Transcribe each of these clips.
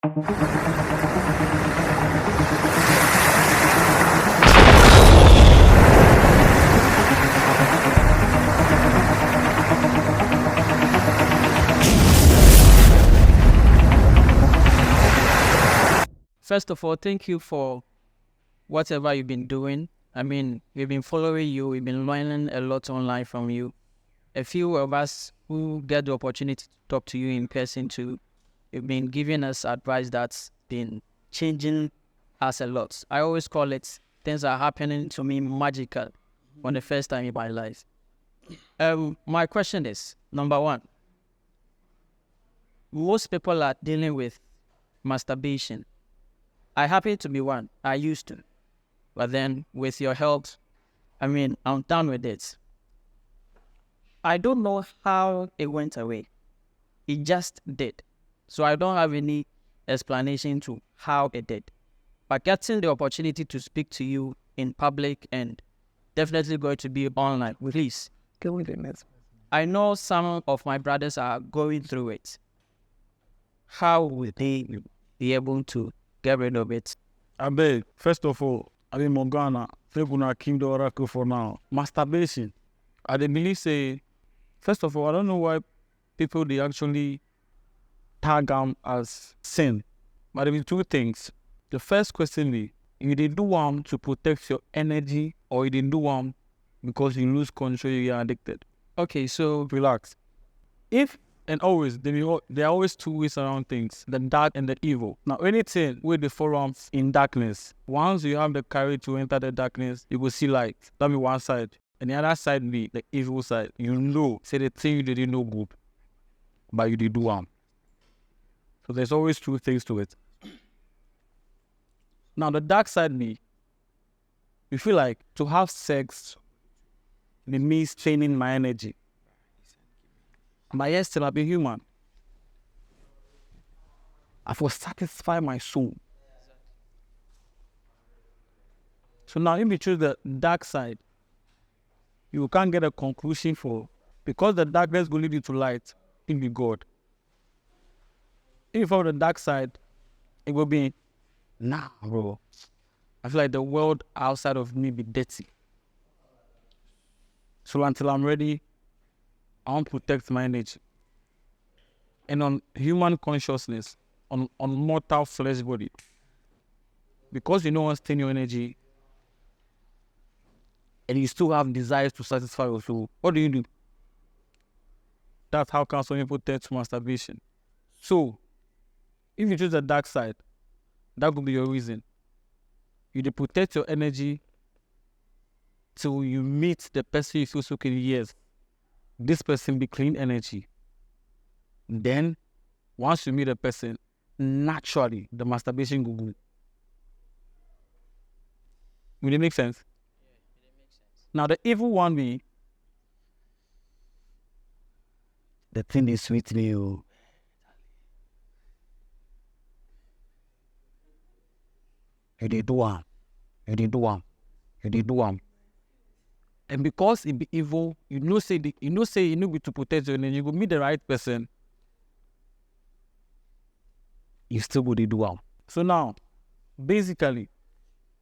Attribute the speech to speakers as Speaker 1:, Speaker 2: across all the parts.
Speaker 1: First of all, thank you for whatever you've been doing. I mean, we've been following you. We've been learning a lot online from you. A few of us who get the opportunity to talk to you in person too, you've been giving us advice that's been changing us a lot. I always call it things are happening to me magical for the first time in my life. My question is, number one, most people are dealing with masturbation. I happen to be one. I used to. But then with your help, I'm done with it. I don't know how it went away. It just did. So I don't have any explanation to how it did. But getting the opportunity to speak to you in public and definitely going to be online, please. I know some of my brothers are going through it. How will they be able to get rid of it?
Speaker 2: I beg, first of all, I mean Morgana, think we not keep the oracle for now. Masturbation. I dey believe say, first of all, I don't know why people they actually tag them as sin. But there be two things. The first question is, you dey do one to protect your energy, or you dey do one because you lose control, you get addicted.
Speaker 1: Okay, so
Speaker 2: Relax. If and always there are always two ways around things: the dark and the evil. Now, anything where the forums in darkness, once you have the courage to enter the darkness, you will see light. That be one side, and the other side be the evil side. You know, say the thing you didn't know good, but you did do one. So there's always two things to it. Now, the dark side be, you feel like to have sex, it means training my energy. But yet still I be human. I will satisfy my soul. So now if you choose the dark side, you can't get a conclusion for, because the darkness will lead you to light, it be God. If you follow the dark side, it will be, nah bro, I feel like the world outside of me be dirty. So until I'm ready, I want to protect my energy. And on human consciousness, on mortal flesh body, because you don't want to stain your energy, and you still have desires to satisfy your soul, what do? That's how can some people turn to masturbation. So, if you choose the dark side, that could be your reason. You dey protect your energy till you meet the person you feel so okay, yes, this person be clean energy. Then, once you meet a person, naturally the masturbation go good. Will it make sense?
Speaker 1: Yeah, it makes sense.
Speaker 2: Now the evil one be, the thing is sweet me. You did do one. You did do one. You did do one. And because it be evil, you know be to protect your energy, you go meet the right person, you still go dey do one. So now, basically,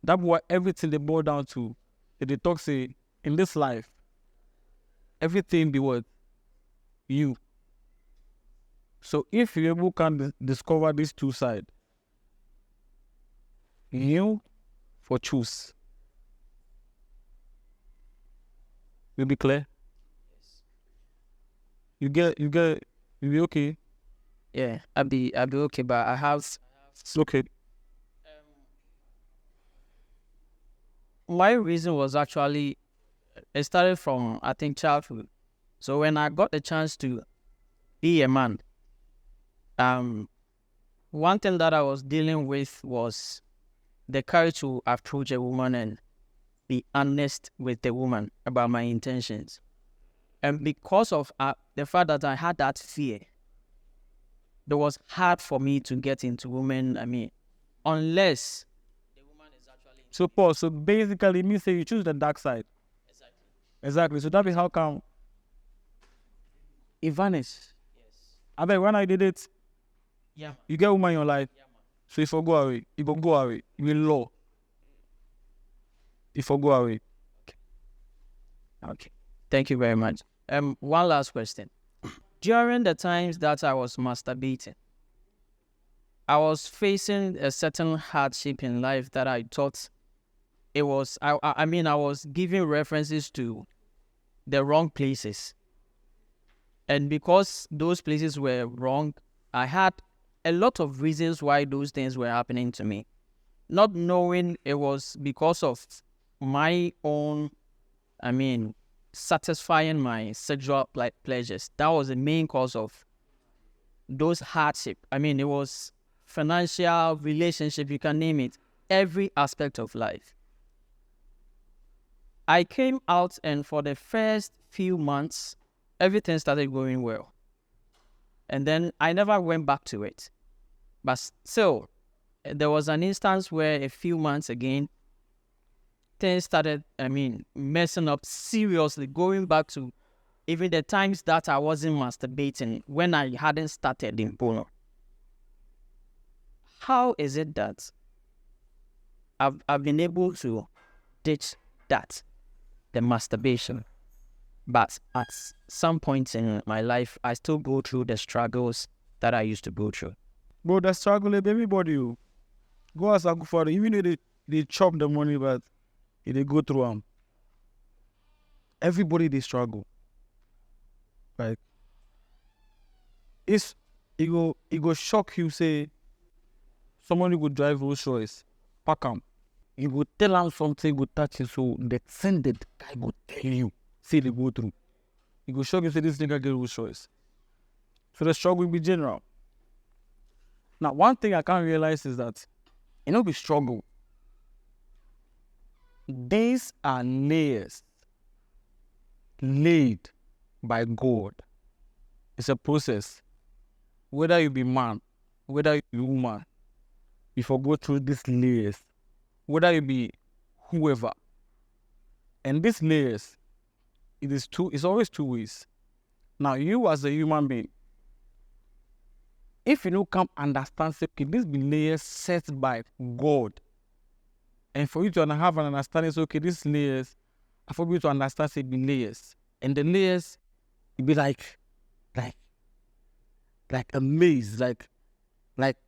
Speaker 2: that's what everything they boil down to. They talk say, in this life, everything be what? You. So if you able can discover these two sides, you for choose. Will be clear?
Speaker 1: Yes.
Speaker 2: You be okay?
Speaker 1: Yeah, I'll be okay, but I have
Speaker 2: It's okay.
Speaker 1: my reason was actually, it started from, I think, childhood. So when I got the chance to be a man, one thing that I was dealing with was the courage to approach a woman and be honest with the woman about my intentions. And because of the fact that I had that fear, it was hard for me to get into women, unless the woman is actually...
Speaker 2: So Paul, so basically it means say you choose the dark side. Exactly. So that be how come it vanished.
Speaker 1: Yes.
Speaker 2: I bet when I did it,
Speaker 1: Yeah.
Speaker 2: you get woman in your life.
Speaker 1: Yeah, man.
Speaker 2: So if I go away, it will go away. It will law. If I go away.
Speaker 1: Okay. Thank you very much. One last question. During the times that I was masturbating, I was facing a certain hardship in life that I thought it was, I mean, I was giving references to the wrong places. And because those places were wrong, I had a lot of reasons why those things were happening to me. Not knowing it was because of my own, satisfying my sexual pleasures. That was the main cause of those hardship. It was financial, relationship, you can name it, every aspect of life. I came out, and for the first few months, everything started going well. And then I never went back to it. But still, there was an instance where a few months again, things started, messing up seriously, going back to even the times that I wasn't masturbating, when I hadn't started in porno. How is it that I've been able to ditch that, the masturbation, but at some point in my life, I still go through the struggles that I used to go through?
Speaker 2: Bro, the struggle of everybody. Go as I go for it. Even though they chop the money, but they go through them. Everybody they struggle. Like it go shock you, say somebody go drive Rolls Royce, pack him. You go tell him something, go touch him, so the thing that guy go tell you, say they go through. You go shock you, say this nigga get Rolls Royce. So the struggle will be general. Now, one thing I can't realize is that be struggle. These are layers laid by God. It's a process. Whether you be man, whether you be woman, you go through these layers. Whether you be whoever. And these layers, it's always two ways. Now, you as a human being, if you don't come understand, say, okay, this be layers set by God. And for you to have an understanding, say, okay, these layers, for you to understand, say, be layers. And the layers, it be like a maze, like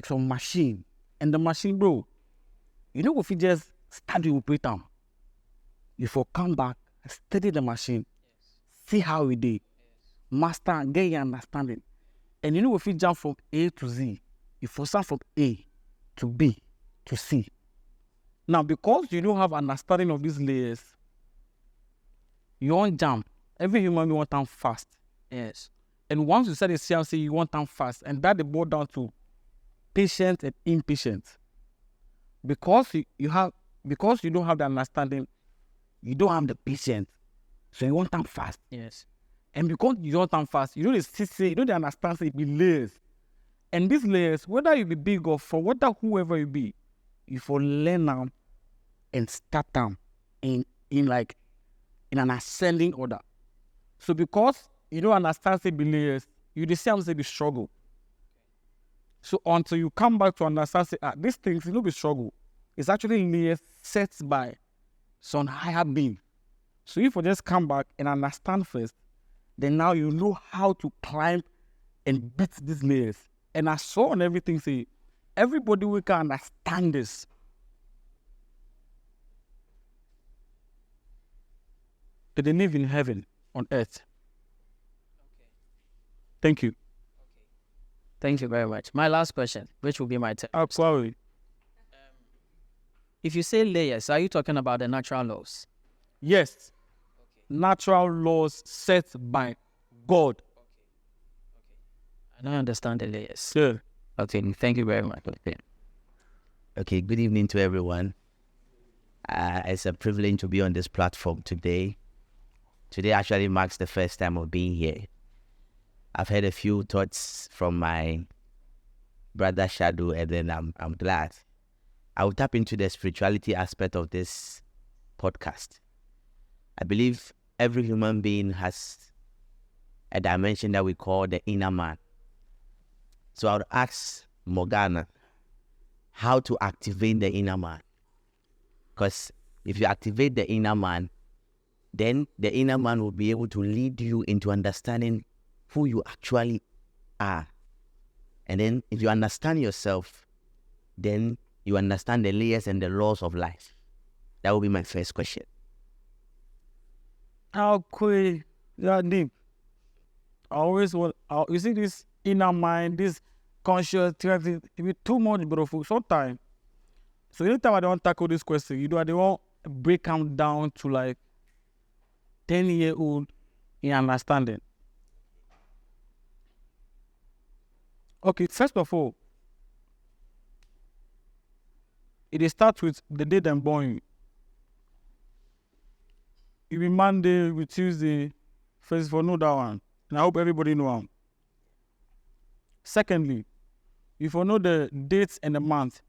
Speaker 2: some machine. And the machine, bro, if you just start to operate them, you come back, study the machine, see how it is, master, get your understanding. And if you jump from A to Z, you start from A to B to C. Now, because you don't have understanding of these layers, you won't jump. Every human being want them fast.
Speaker 1: Yes.
Speaker 2: And once you set a say you want them fast, and that they boil down to patient and impatient. Because you don't have the understanding, you don't have the patience. So you want them fast.
Speaker 1: Yes.
Speaker 2: And because you want them fast, you don't understand, say it be layers. And these layers, whether you be big or for whoever you be, you learn them and start them in an ascending order. So because you don't understand, say be layers, you decide say be struggle. So until you come back to understand, say, these things, it will be struggle. It's actually layers set by some higher being. So if you just come back and understand first, then now you know how to climb and beat these layers. And I saw on everything, say, everybody will can understand this. That they live in heaven, on earth.
Speaker 1: Okay.
Speaker 2: Thank you.
Speaker 1: Okay. Thank you very much. My last question, which will be my turn.
Speaker 2: Absolutely.
Speaker 1: If you say layers, are you talking about the natural laws?
Speaker 2: Yes.
Speaker 1: Okay.
Speaker 2: Natural laws set by God.
Speaker 1: I don't understand the layers.
Speaker 2: Sure.
Speaker 1: Okay, thank you very much.
Speaker 3: Okay, good evening to everyone. It's a privilege to be on this platform today. Today actually marks the first time of being here. I've heard a few thoughts from my brother Shadow, and then I'm glad. I will tap into the spirituality aspect of this podcast. I believe every human being has a dimension that we call the inner man. So I would ask Morgana, how to activate the inner man. Because if you activate the inner man, then the inner man will be able to lead you into understanding who you actually are. And then if you understand yourself, then you understand the layers and the laws of life. That will be my first question.
Speaker 2: How quick, yeah, deep. I always want, you see this inner mind, this conscious, it be too much, bro, for some time. So anytime I don't tackle this question, you know, I don't break them down to like 10-year-old in understanding. Okay, first of all, it starts with the day them born you. It be Monday, it be Tuesday, first for know that one. And I hope everybody know them. Secondly, if you know the dates and the month,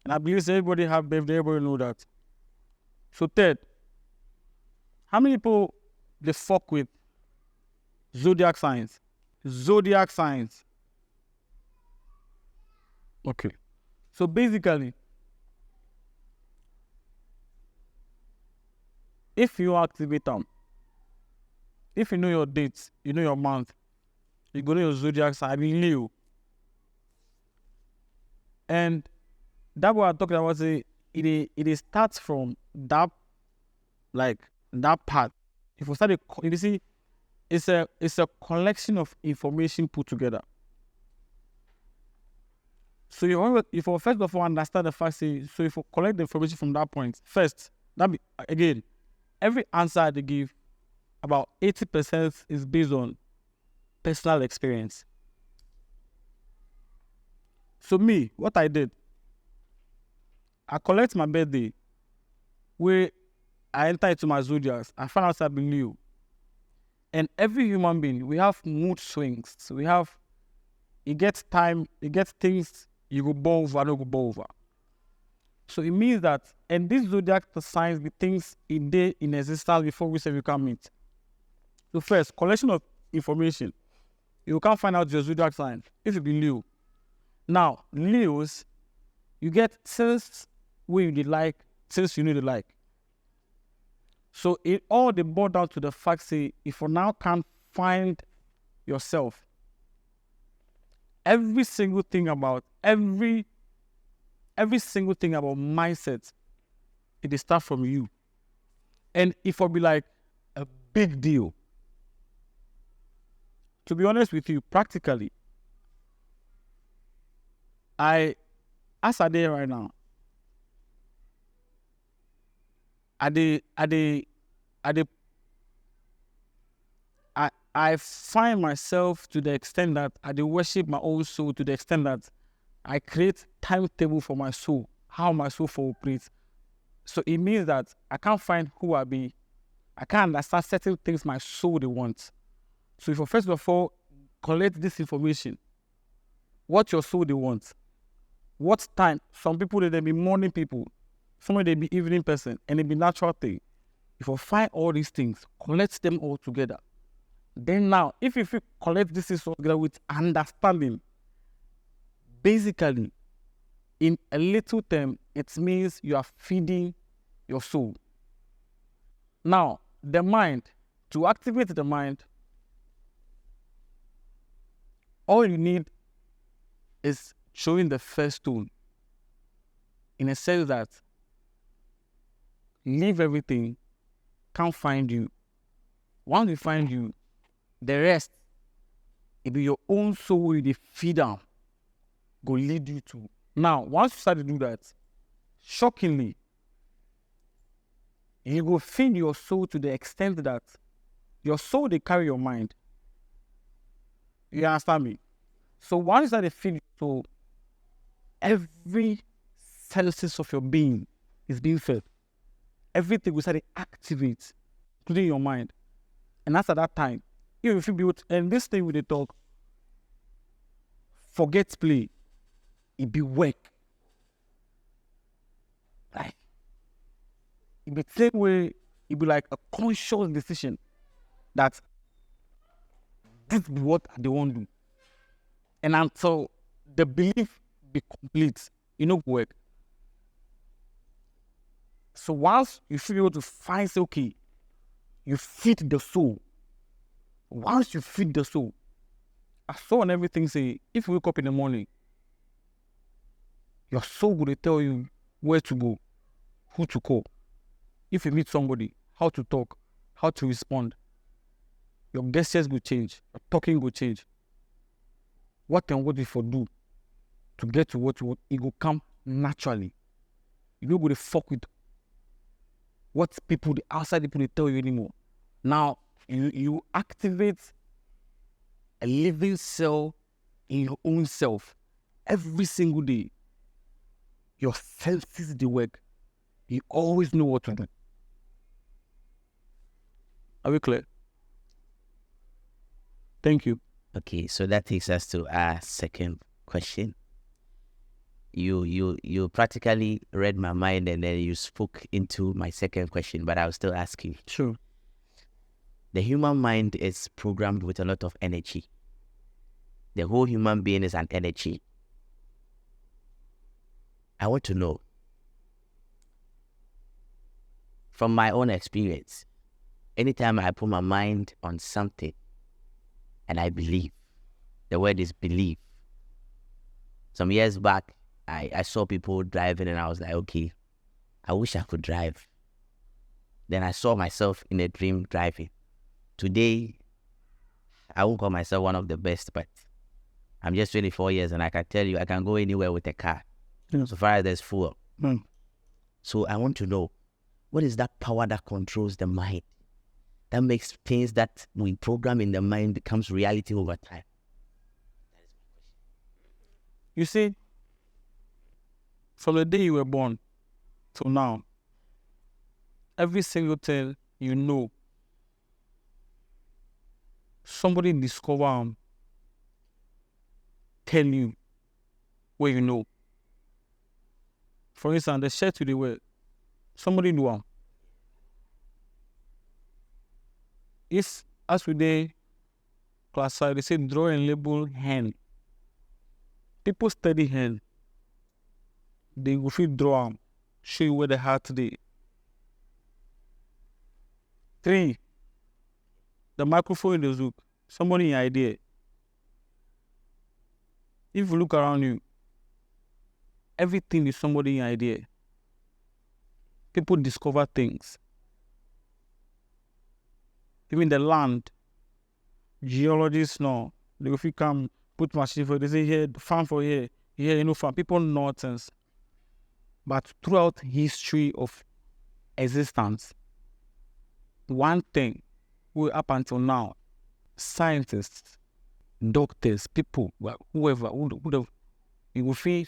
Speaker 2: and I believe everybody have birthday, everybody know that. So third, how many people they fuck with zodiac signs? Zodiac signs. Okay. So basically, if you activate them, if you know your dates, you know your month, you go to your zodiac sign, I mean Leo. And that's what I'm talking about. Say it starts from that, like that part. If we start, you see, it's a collection of information put together. So if you first of all understand the fact, say, so if you collect the information from that point, first, that be again, every answer they give, about 80% is based on personal experience. So me, what I did, I collect my birthday, where I enter into my zodiacs, I find out I've been Leo. And every human being, we have mood swings. So it gets things you go born over, no go born over. So it means that, and this zodiac signs the things in existence before we say we can meet. So first, collection of information. You can't find out your zodiac sign if you be Leo. Now, Leos, you get things where you like, things you need to like. So it all they boil down to the fact, say, if you now can't find yourself, every single thing about mindset, it starts from you. And if it be like a big deal, to be honest with you, practically, as I did right now, I find myself to the extent that I worship my own soul, to the extent that I create timetable for my soul, how my soul operates. So it means that I can't find who I be. I can't understand certain things my soul they want. So if you first of all collect this information, what your soul they want, what time, some people they be morning people, some they be evening person, and it be natural thing. If you find all these things, collect them all together. Then now, if you collect this all together with understanding, basically, in a little term, it means you are feeding your soul. Now, the mind, to activate the mind, all you need is showing the first tool. In a sense that leave everything, can't find you. Once we find you, the rest, it be your own soul you feed down, go lead you to. Now, once you start to do that, shockingly, you go feed your soul to the extent that your soul they carry your mind. You understand me? So once you start to feed your soul, every senses of your being is being fed. Everything will start to activate, including your mind. And after that time, if you build, and this thing with the talk, forget play, it be work. Like, it be the same way, it be like a conscious decision that this is what they want to do. And until the belief be complete. You know, work. So once you feel able to find, say, okay, you feed the soul. Once you feed the soul, I saw on everything say, if you wake up in the morning, your soul will tell you where to go, who to call. If you meet somebody, how to talk, how to respond. Your gestures will change, your talking will change. What and what you for do to get to what you want, it will come naturally. You don't go to fuck with what people, the outside people, they tell you anymore. Now, you activate a living cell in your own self every single day. Your senses, they work. You always know what to do. Are we clear? Thank you.
Speaker 3: Okay, so that takes us to our second question. You practically read my mind and then you spoke into my second question, but I'll still ask you.
Speaker 2: Sure.
Speaker 3: The human mind is programmed with a lot of energy. The whole human being is an energy. I want to know, from my own experience, anytime I put my mind on something and I believe, the word is believe. Some years back, I saw people driving and I was like, okay, I wish I could drive. Then I saw myself in a dream driving. Today, I won't call myself one of the best, but I'm just 24 years and I can tell you I can go anywhere with a car.
Speaker 2: Yeah.
Speaker 3: So far as there's fuel.
Speaker 2: Mm.
Speaker 3: So I want to know, what is that power that controls the mind? That makes things that we program in the mind becomes reality over time.
Speaker 2: You see, from the day you were born till now, every single thing you know, somebody discover, tell you what you know. For instance, the shirt you wear, somebody do am. If, as we dey classify, they say draw and label hand. People study hand. They go fit draw am, show you where the heart dey. 3, the microphone in the Zoom, somebody in idea. If you look around you, everything is somebody in idea. People discover things. Even the land, geologists know. They go fit come, put machine for, they say here, farm for here, you know, farm. People know things. But throughout history of existence, one thing, up until now, scientists, doctors, people, whoever, you will feel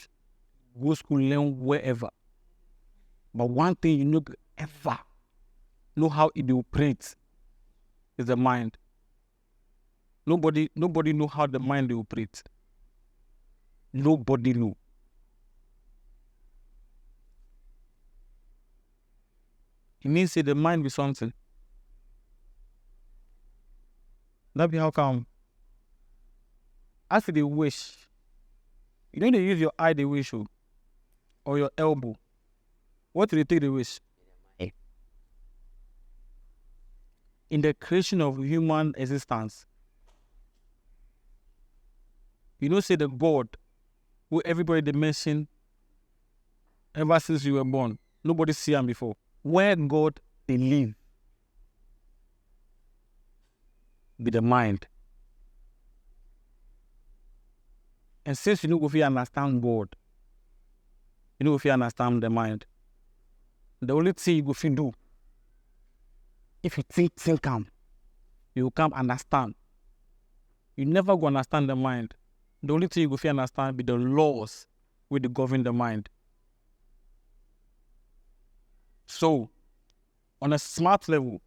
Speaker 2: go school, learn wherever. But one thing you know ever know how it operates is the mind. Nobody know how the mind operates. Nobody know. It means say the mind be something. That be how come. As they wish, you know they use your eye they wish or your elbow. What do they take the wish? In the creation of human existence, you know, say the God who everybody they mention ever since you were born, nobody see him before. Where God they live be the mind. And since you know if you understand God, you know if you understand the mind, the only thing you go fit do, if you think calm, you will come understand. You never go understand the mind. The only thing you go fit understand be the laws which govern the mind. So, on a smart level,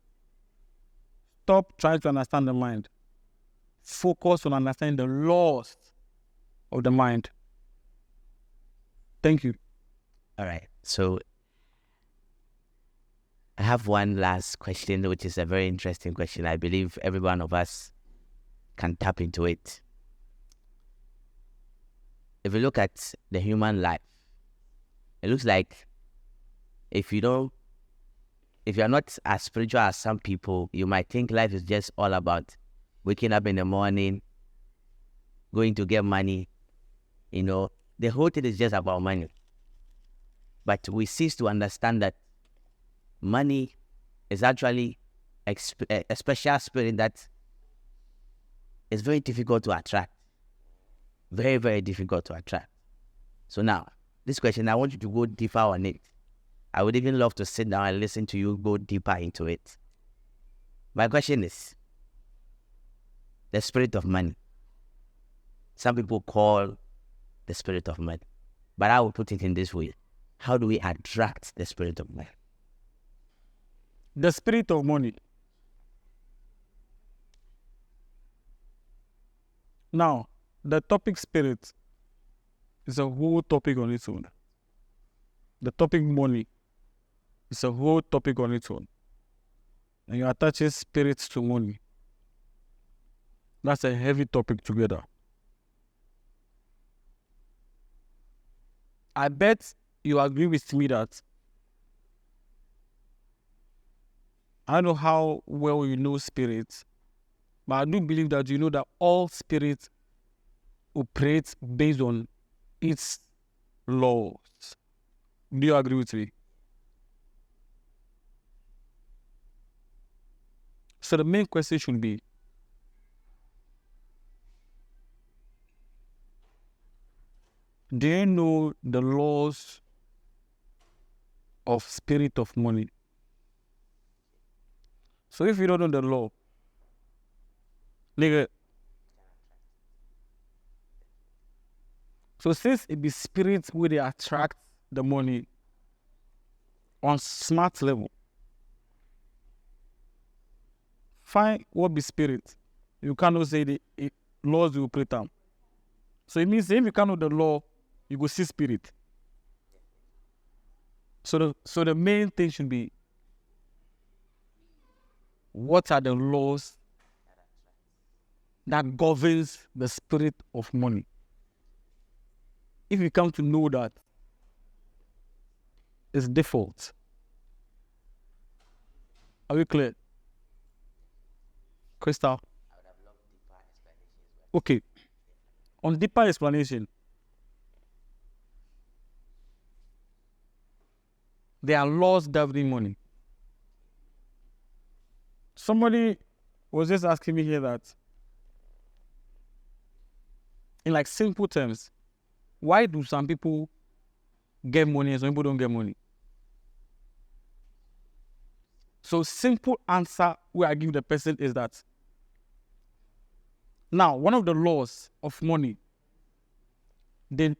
Speaker 2: stop trying to understand the mind. Focus on understanding the laws of the mind. Thank you.
Speaker 3: All right. So I have one last question, which is a very interesting question. I believe every one of us can tap into it. if you look at the human life, it looks like if you're not as spiritual as some people, you might think life is just all about waking up in the morning, going to get money. The whole thing is just about money. But we cease to understand that money is actually a special spirit that is very difficult to attract. Very, very difficult to attract. So now, this question, I want you to go deeper on it. I would even love to sit down and listen to you go deeper into it. My question is, the spirit of money. Some people call the spirit of money. But I will put it in this way. How do we attract the spirit of money?
Speaker 2: The spirit of money. Now, the topic spirit is a whole topic on its own. The topic money is a whole topic on its own. And you attach spirits to money. That's a heavy topic together. I bet you agree with me that I don't know how well you know spirits, but I do believe that you know that all spirits operate based on its laws. Do you agree with me? So the main question should be, do you know the laws of spirit of money? So if you don't know the law, so since it be spirits where they attract the money on smart level, find what be spirit. You cannot say the laws you operate on. So it means if you cannot know the law, you go see spirit. So the main thing should be, what are the laws that governs the spirit of money? If you come to know that, it's default. Are we clear? Crystal? Okay. On deeper explanation, there are laws governing money. Somebody was just asking me here that, in like simple terms, why do some people get money and some people don't get money? So simple answer where I give the person is that, now one of the laws of money, they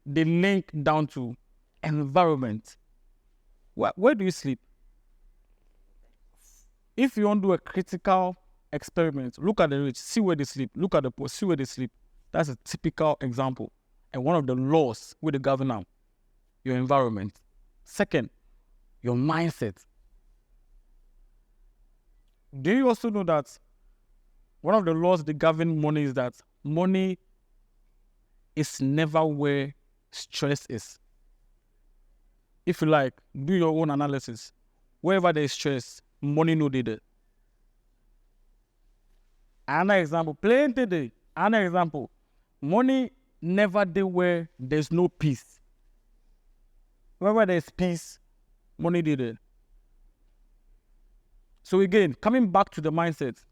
Speaker 2: link down to environment. Where do you sleep? If you want to do a critical experiment, look at the rich, see where they sleep. Look at the poor, see where they sleep. That's a typical example. And one of the laws with the governor, your environment. Second, your mindset. Do you also know that one of the laws that govern money is that money is never where stress is? If you like, do your own analysis. Wherever there is stress, money no dey there. Another example, plenty dey. Another example, money never dey where there's no peace. Wherever there's peace, money dey there. So again, coming back to the mindset,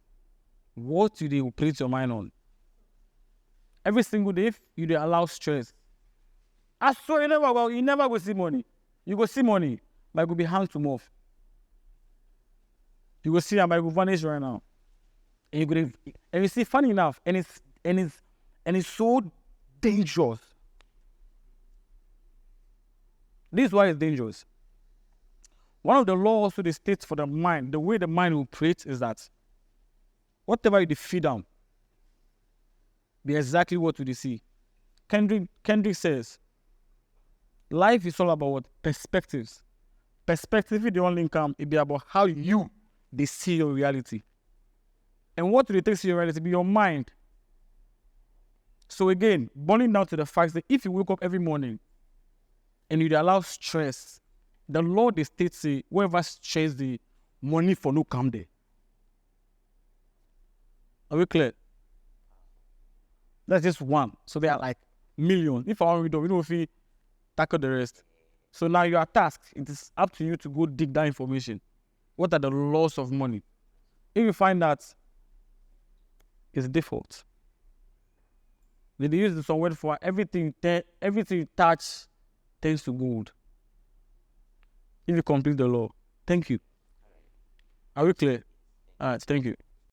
Speaker 2: what do you operate your mind on? Every single day, if you dey allow stress, I swear you never go see money. You go see money, but it will be hand to mouth. You will see them, but it will vanish right now. And you see, funny enough, and it's so dangerous. This is why it's dangerous. One of the laws also they state for the mind, the way the mind will operate is that whatever you feed down, be exactly what you see. Kendrick says, life is all about what? Perspectives. Perspective is the only income. It be about how they see your reality. And what do they take to your reality? Be your mind. So again, boiling down to the fact that if you wake up every morning and you dey allow stress, the law dey state say whoever stress the money for no come there. Are we clear? That's just one. So there are like millions. If I want to read, we don't feel tackle the rest. So now you are tasked. It is up to you to go dig that information. What are the laws of money? If you find that it's default, then they use some word for everything you touch turns to gold. If you complete the law. Thank you. Are we clear? All right, thank you.